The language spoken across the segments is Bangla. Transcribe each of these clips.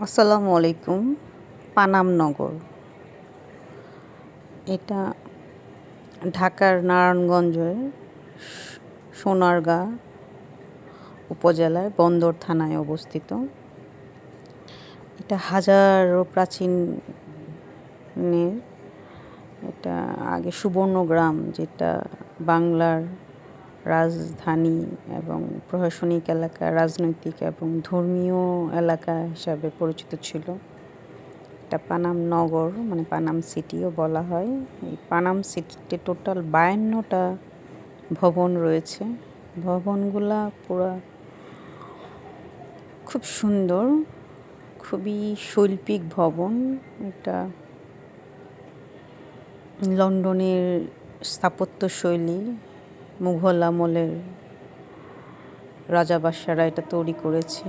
আসসালামু আলাইকুম। পানাম নগর এটা ঢাকার নারায়ণগঞ্জের সোনারগাঁ উপজেলায় বন্দর থানায় অবস্থিত। এটা হাজারো প্রাচীনের। এটা আগে সুবর্ণগ্রাম, যেটা বাংলার রাজধানী এবং প্রশাসনিক এলাকা, রাজনৈতিক এবং ধর্মীয় এলাকা হিসাবে পরিচিত ছিল। এটা পানাম নগর মানে পানাম সিটিও বলা হয়। এই পানাম সিটিতে টোটাল 52টা ভবন রয়েছে। ভবনগুলা পুরা খুব সুন্দর, খুবই শৈল্পিক ভবন। এটা লন্ডনের স্থাপত্যশৈলী, মুঘল আমলের রাজাবাদশারা এটা তৈরি করেছে।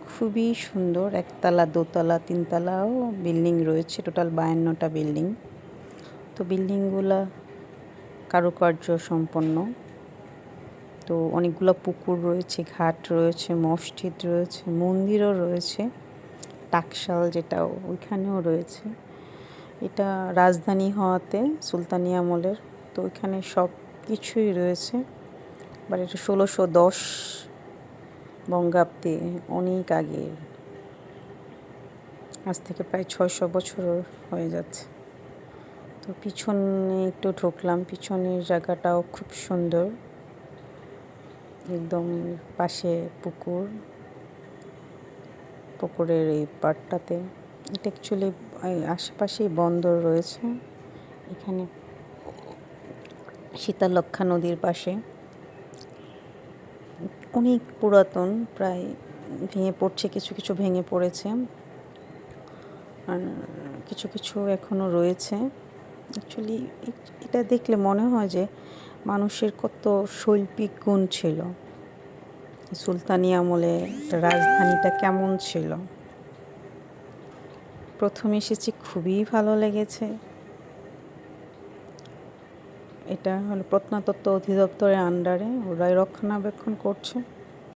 খুবই সুন্দর, একতলা, দোতলা, তিনতলাও বিল্ডিং রয়েছে। টোটাল 52টা বিল্ডিং। তো বিল্ডিংগুলা কারুকার্য সম্পন্ন। তো অনেকগুলো পুকুর রয়েছে, ঘাট রয়েছে, মসজিদ রয়েছে, মন্দিরও রয়েছে, টাকশাল যেটা ওইখানেও রয়েছে। এটা রাজধানী হওয়াতে সুলতানি আমলের, তো ওইখানে সব কিছুই রয়েছে। বাট এটা 1610 বঙ্গাব্দে, অনেক আগে, আজ থেকে প্রায় 600 বছর হয়ে যাচ্ছে। তো পিছনে একটু ঢুকলাম, পিছনের জায়গাটাও খুব সুন্দর। একদম পাশে পুকুর, পুকুরের এই পাড়টাতে এটা অ্যাকচুয়ালি আশেপাশেই বন্দর রয়েছে। এখানে শীতলক্ষ্যা নদীর পাশে অনেক পুরাতন, প্রায় ভেঙে পড়ছে, কিছু কিছু ভেঙে পড়েছে, আর কিছু কিছু এখনও রয়েছে। অ্যাকচুয়ালি এটা দেখলে মনে হয় যে মানুষের কত শৈল্পিক গুণ ছিল, সুলতানি আমলে রাজধানীটা কেমন ছিল। প্রথমে এসেছি, খুবই ভালো লেগেছে। এটা হলো প্রত্নতত্ত্ব অধিদপ্তরের আন্ডারে, ওরাই রক্ষণাবেক্ষণ করছে।